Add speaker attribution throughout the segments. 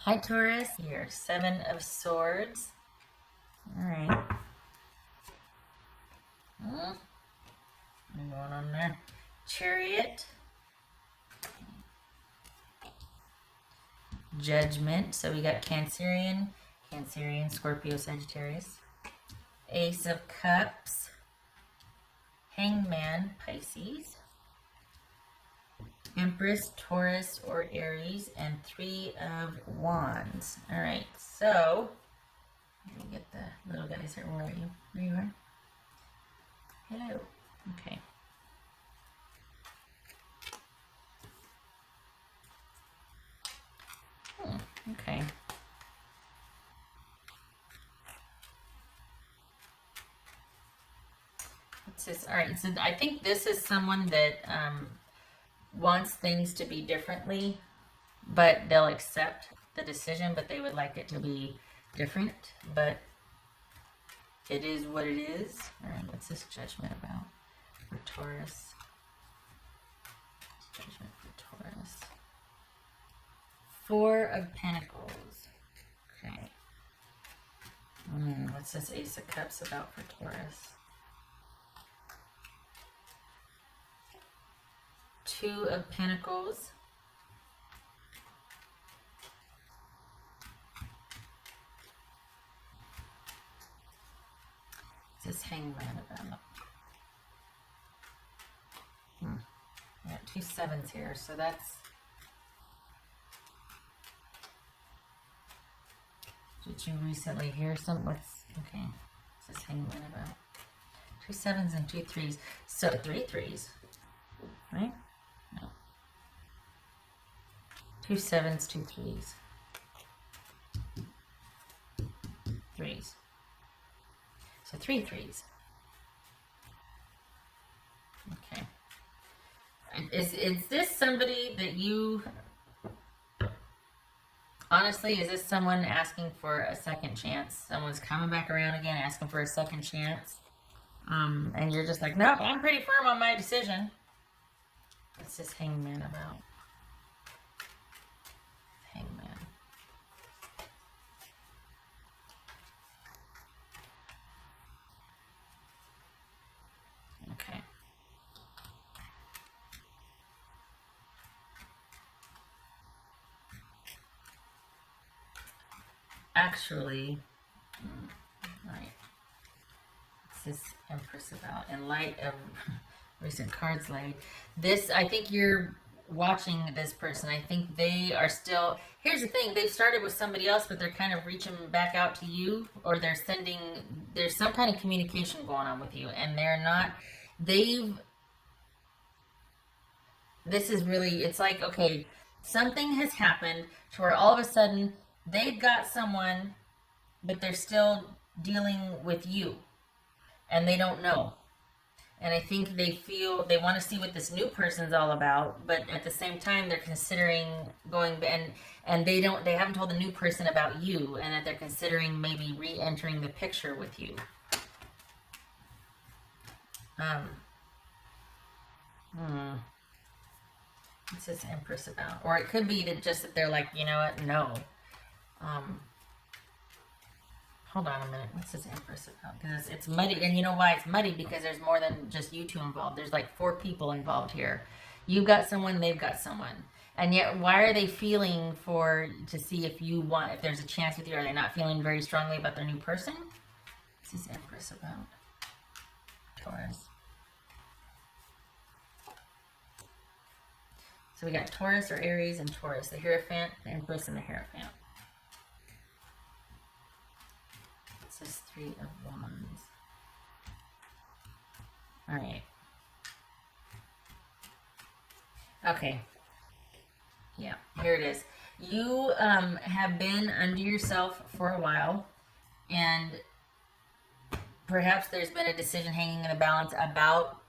Speaker 1: Hi Taurus, your 7 of Swords. All right. Going on there. Chariot. Judgment. So we got Cancerian, Scorpio, Sagittarius. Ace of Cups. Hangman, Pisces. Empress, Taurus, or Aries, and 3 of Wands. All right, so let me get the little guys here. Where are you? There you are. Hello. Okay. Okay. What's this? All right, so I think this is someone that wants things to be differently, but they'll accept the decision, but they would like it to be different, but it is what it is. All right, what's this judgment about for Taurus? Judgment for Taurus. 4 of Pentacles. Okay. What's this Ace of Cups about for Taurus? 2 of Pentacles. What's this Hangman about? I got 2 sevens here, so that's... Did you recently hear something? Okay, what's this Hangman about? 2 sevens and 2 threes. So 3 threes, right? No. 2 sevens, 2 threes. Threes. So 3 threes. Okay. Is this somebody that you... Honestly, is this someone asking for a second chance? Someone's coming back around again, asking for a second chance. And you're just like, nope, I'm pretty firm on my decision. What's this Hangman about? Hangman. Okay. Actually, right. What's this Empress about? In light of recent cards laid, this, I think you're watching this person. I think they are still, here's the thing, they've started with somebody else, but they're kind of reaching back out to you, or they're sending, there's some kind of communication going on with you, and they're not, this is really, it's like, okay, something has happened to where all of a sudden they've got someone, but they're still dealing with you, and they don't know. And I think they feel they want to see what this new person's all about, but at the same time they're considering going, and they haven't told the new person about you, and that they're considering maybe re-entering the picture with you. What's this Empress about? Or it could be that just that they're like, you know what, no. Hold on a minute. What's this Empress about? Because it's muddy. And you know why it's muddy? Because there's more than just you two involved. There's like 4 people involved here. You've got someone, they've got someone. And yet, why are they feeling to see if there's a chance with you? Are they not feeling very strongly about their new person? What's this Empress about? Taurus. So we got Taurus or Aries and Taurus. The Hierophant, the Empress, and the Hierophant. This is 3 of Wands. All right. Okay. Yeah, here it is. You have been under yourself for a while, and perhaps there's been a decision hanging in the balance about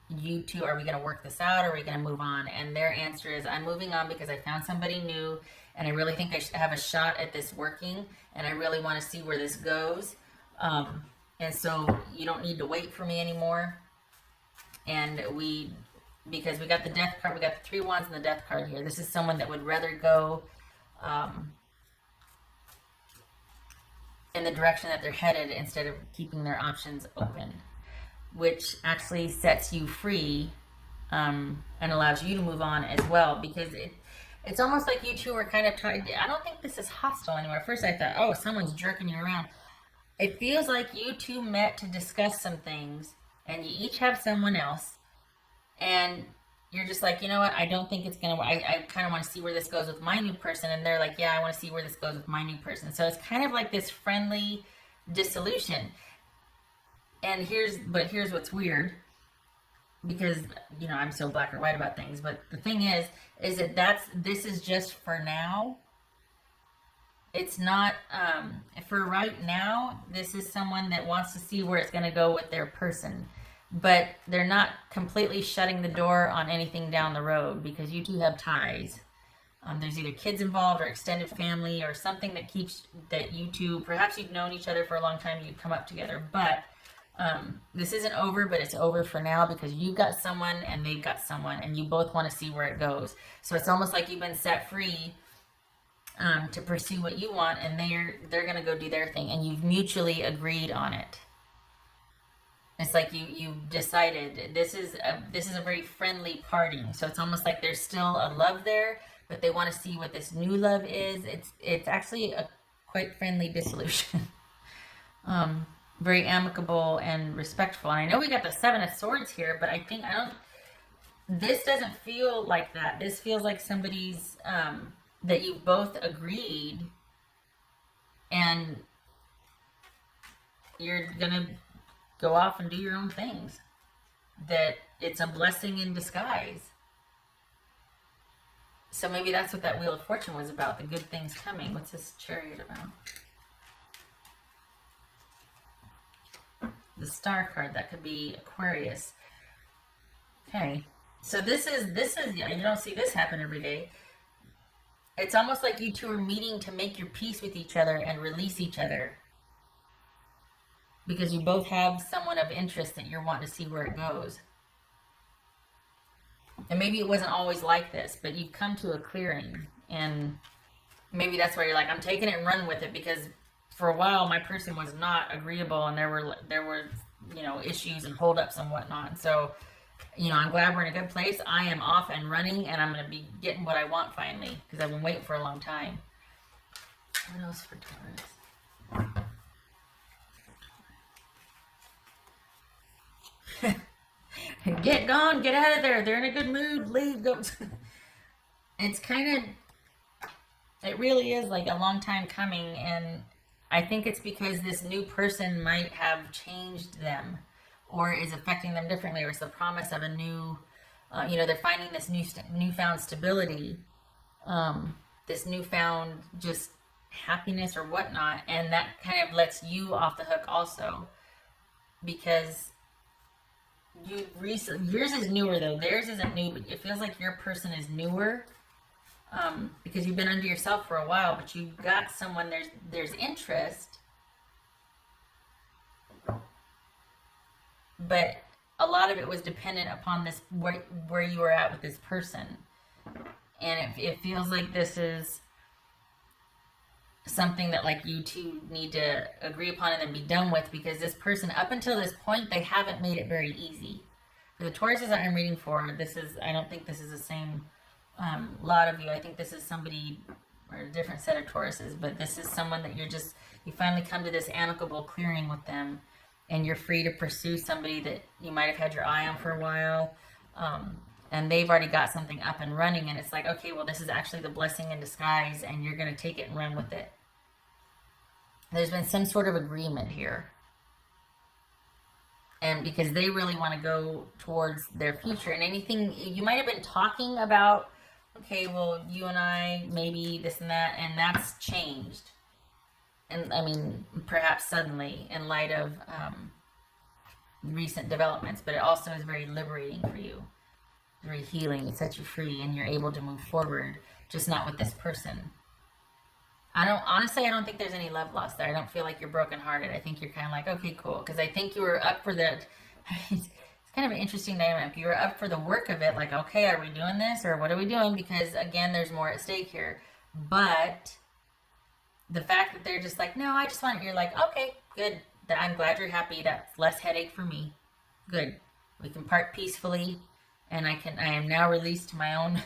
Speaker 1: you two. Are we going to work this out, or are we going to move on? And their answer is, I'm moving on because I found somebody new, and I really think I should have a shot at this working, and I really want to see where this goes. And so you don't need to wait for me anymore. And because we got the Death card, we got the 3 Wands and the Death card here. This is someone that would rather go in the direction that they're headed instead of keeping their options open, which actually sets you free, and allows you to move on as well, because it's almost like you two are kind of tied. I don't think this is hostile anymore. At first I thought, oh, someone's jerking you around. It feels like you two met to discuss some things, and you each have someone else, and you're just like, you know what, I don't think it's going to, I kind of want to see where this goes with my new person. And they're like, yeah, I want to see where this goes with my new person. So it's kind of like this friendly dissolution. And here's what's weird, because, you know, I'm so black or white about things. But the thing is that this is just for now. It's not, for right now, this is someone that wants to see where it's going to go with their person. But they're not completely shutting the door on anything down the road, because you two have ties. There's either kids involved or extended family or something that keeps that you two, perhaps you've known each other for a long time, you've come up together. But this isn't over, but it's over for now, because you've got someone and they've got someone, and you both want to see where it goes. So it's almost like you've been set free to pursue what you want, and they're going to go do their thing, and you've mutually agreed on it. It's like you decided this is a very friendly parting. So it's almost like there's still a love there, but they want to see what this new love is. It's actually a quite friendly dissolution. Very amicable and respectful. And I know we got the Seven of Swords here, but this doesn't feel like that. This feels like somebody's that you both agreed, and you're gonna go off and do your own things. That it's a blessing in disguise. So maybe that's what that Wheel of Fortune was about, the good things coming. What's this Chariot about? The Star card, that could be Aquarius. Okay, so this is you don't see this happen every day. It's almost like you two are meeting to make your peace with each other and release each other, because you both have someone of interest that you're wanting to see where it goes. And maybe it wasn't always like this, but you've come to a clearing, and maybe that's why you're like, I'm taking it and running with it, because for a while my person was not agreeable, and there were you know, issues and holdups and whatnot. So, you know, I'm glad we're in a good place. I am off and running, and I'm going to be getting what I want finally, because I've been waiting for a long time. What else for Taurus? Get gone, get out of there. They're in a good mood. Leave, go. It's kind of, it really is like a long time coming, and I think it's because this new person might have changed them, or is affecting them differently, or it's the promise of a new, you know, they're finding this newfound stability, this newfound just happiness or whatnot, and that kind of lets you off the hook also, because yours is newer though. Theirs isn't new, but it feels like your person is newer, because you've been under yourself for a while, but you've got someone, there's interest, but a lot of it was dependent upon this, where you were at with this person. And it feels like this is something that like you two need to agree upon and then be done with, because this person, up until this point, they haven't made it very easy. For the Tauruses that I'm reading for, I don't think this is the same lot of you. I think this is somebody, or a different set of Tauruses, but this is someone that you finally come to this amicable clearing with them, and you're free to pursue somebody that you might have had your eye on for a while, and they've already got something up and running, and it's like, okay, well, this is actually the blessing in disguise, and you're going to take it and run with it. There's been some sort of agreement here, and because they really want to go towards their future, and anything you might have been talking about, okay, well, you and I, maybe this and that, and that's changed. And I mean, perhaps suddenly, in light of recent developments, but it also is very liberating for you, very healing. It sets you free, and you're able to move forward, just not with this person. I don't think there's any love lost there. I don't feel like you're brokenhearted. I think you're kind of like, okay, cool, because I think you were up for that. It's kind of an interesting dynamic. You were up for the work of it, like, okay, are we doing this, or what are we doing? Because again, there's more at stake here, but the fact that they're just like, no, I just want, you're like, okay, good. I'm glad you're happy. That's less headache for me. Good. We can part peacefully, and I am now released to my own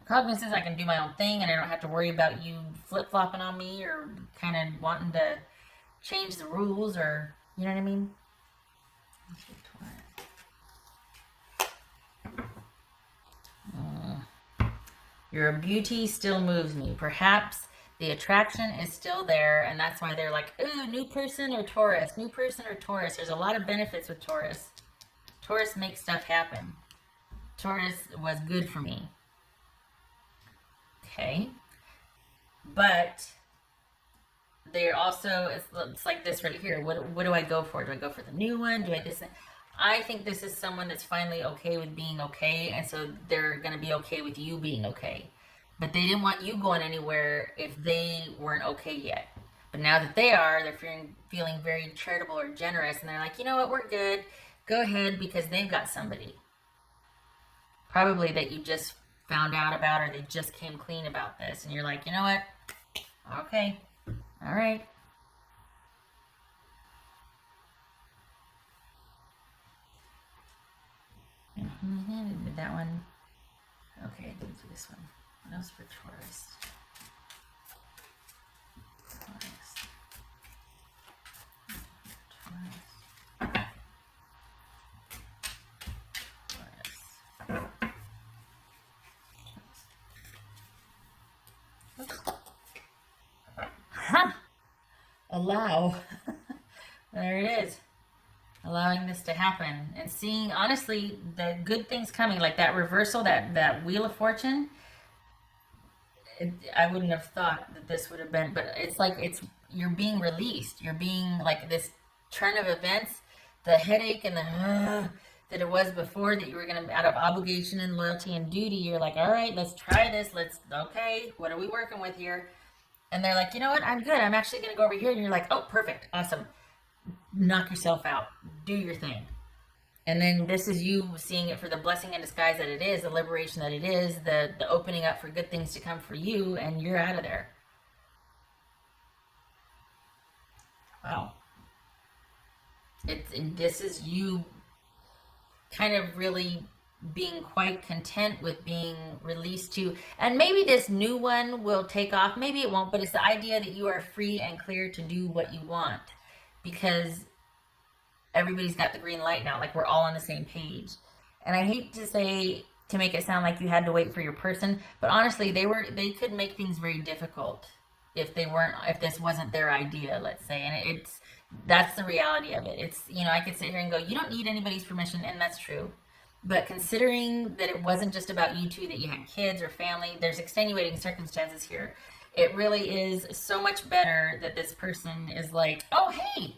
Speaker 1: cognizance. I can do my own thing, and I don't have to worry about you flip-flopping on me or kind of wanting to change the rules, or, you know what I mean? Your beauty still moves me. Perhaps the attraction is still there, and that's why they're like, ooh, new person or Taurus, new person or Taurus. There's a lot of benefits with Taurus. Taurus makes stuff happen. Taurus was good for me. Okay. But they're also, it's like this right here. What do I go for? Do I go for the new one? Do I this? I think this is someone that's finally okay with being okay, and so they're going to be okay with you being okay. But they didn't want you going anywhere if they weren't okay yet. But now that they are, they're feeling very charitable or generous, and they're like, you know what, we're good. Go ahead, because they've got somebody. Probably that you just found out about, or they just came clean about this, and you're like, you know what? Okay. All right. Did that one. Okay, I didn't do this one. What else for Taurus? Huh. Allow. There it is. Allowing this to happen and seeing, honestly, the good things coming, like that reversal, that Wheel of Fortune. I wouldn't have thought that this would have been, but it's like you're being released. You're being like this turn of events, the headache and the that it was before, that you were going to, out of obligation and loyalty and duty, you're like, all right, let's try this. Okay, what are we working with here? And they're like, you know what? I'm good. I'm actually going to go over here. And you're like, oh, perfect. Awesome. Knock yourself out. Do your thing. And then this is you seeing it for the blessing in disguise that it is, the liberation that it is, the opening up for good things to come for you, and you're out of there. Wow. This is you kind of really being quite content with being released to, and maybe this new one will take off, maybe it won't, but it's the idea that you are free and clear to do what you want, because everybody's got the green light now, like we're all on the same page. And I hate to say, to make it sound like you had to wait for your person, but honestly, they could make things very difficult if this wasn't their idea, let's say. And that's the reality of it. It's, I could sit here and go, you don't need anybody's permission, and that's true. But considering that it wasn't just about you two, that you had kids or family, there's extenuating circumstances here. It really is so much better that this person is like, oh, hey,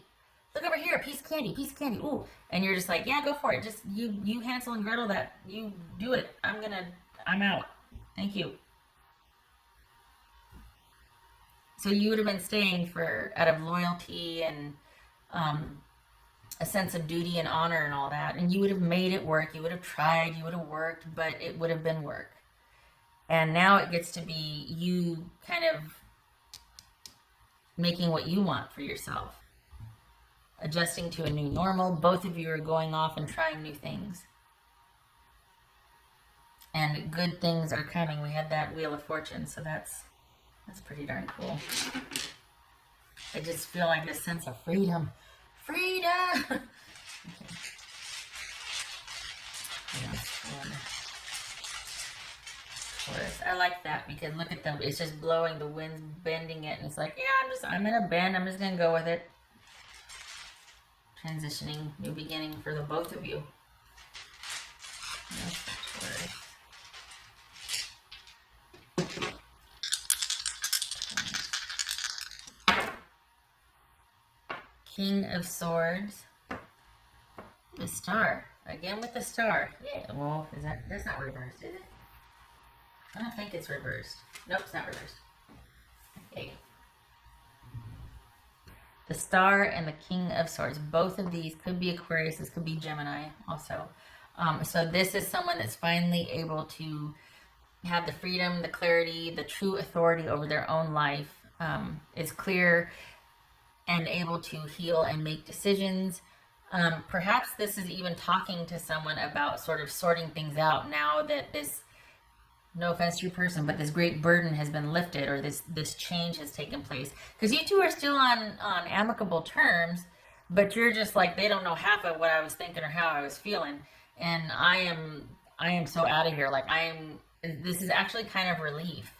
Speaker 1: look over here, piece of candy, ooh. And you're just like, yeah, go for it. Just, you Hansel and Gretel that, you do it. I'm out. Thank you. So you would have been staying out of loyalty and a sense of duty and honor and all that. And you would have made it work. You would have tried, you would have worked, but it would have been work. And now it gets to be you kind of making what you want for yourself. Adjusting to a new normal. Both of you are going off and trying new things. And good things are coming. We had that Wheel of Fortune, so that's pretty darn cool. I just feel like this sense of freedom. Freedom! Okay. Taurus. I like that because look at them. It's just blowing, the wind's bending it, and it's like, yeah, I'm in a bend. I'm just going to go with it. Transitioning, new beginning for the both of you. King of Swords. The Star. Again with the Star. Yeah, well, that's not reversed, is it? I don't think it's reversed. Nope, it's not reversed. Okay. The Star and the King of Swords. Both of these could be Aquarius. This could be Gemini also. So this is someone that's finally able to have the freedom, the clarity, the true authority over their own life. is clear and able to heal and make decisions. Perhaps this is even talking to someone about sort of sorting things out now that this, no offense to your person, but this great burden has been lifted, or this change has taken place. Because you two are still on amicable terms, but you're just like, they don't know half of what I was thinking or how I was feeling, and I am so out of here. Like, this is actually kind of relief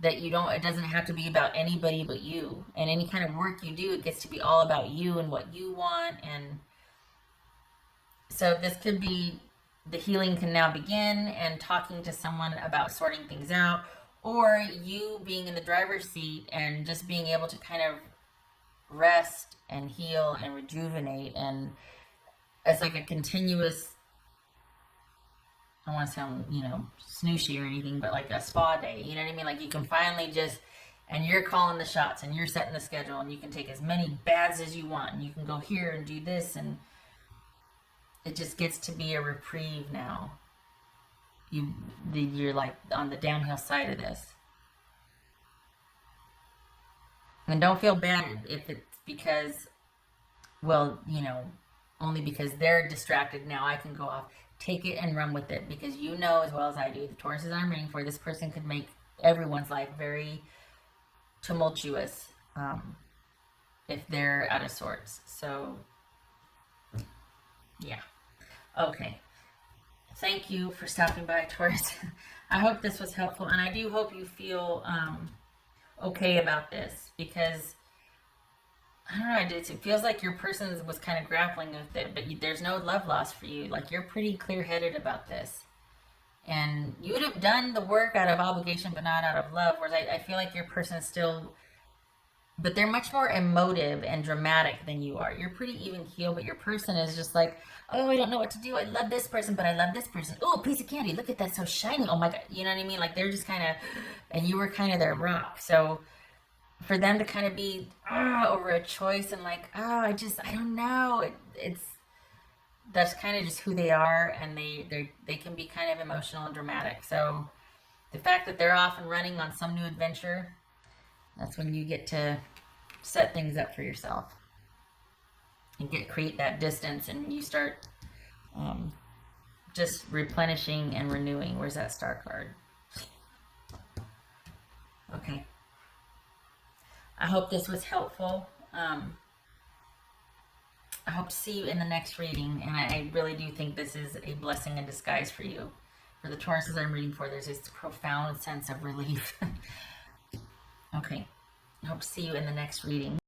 Speaker 1: that you don't, it doesn't have to be about anybody but you, and any kind of work you do, it gets to be all about you and what you want. And so this could be, the healing can now begin, and talking to someone about sorting things out, or you being in the driver's seat and just being able to kind of rest and heal and rejuvenate. And it's like a continuous, I don't want to sound, snooshy or anything, but like a spa day, you know what I mean? Like, you can finally just, and you're calling the shots, and you're setting the schedule, and you can take as many baths as you want, and you can go here and do this, and it just gets to be a reprieve now. You're like on the downhill side of this. And don't feel bad if it's because, well, only because they're distracted now, I can go off. Take it and run with it, because you know as well as I do, the Tauruses I'm reading for, this person could make everyone's life very tumultuous if they're out of sorts. So, yeah. Okay. Thank you for stopping by, Taurus. I hope this was helpful, and I do hope you feel okay about this, because I don't know, it feels like your person was kind of grappling with it, but there's no love lost for you. Like, you're pretty clear-headed about this. And you would have done the work out of obligation, but not out of love, whereas I feel like your person is still, but they're much more emotive and dramatic than you are. You're pretty even keel, but your person is just like, oh, I don't know what to do. I love this person, but I love this person. Oh, piece of candy. Look at that, so shiny. Oh my God. You know what I mean? Like, they're just kind of, and you were kind of their rock. So for them to kind of be over a choice and like, I don't know. That's kind of just who they are, and they can be kind of emotional and dramatic. So the fact that they're off and running on some new adventure, that's when you get to set things up for yourself and create that distance, and you start just replenishing and renewing. Where's that star card? Okay. I hope this was helpful. I hope to see you in the next reading, and I really do think this is a blessing in disguise for you. For the Tauruses I'm reading for, there's this profound sense of relief. Okay. I hope to see you in the next reading.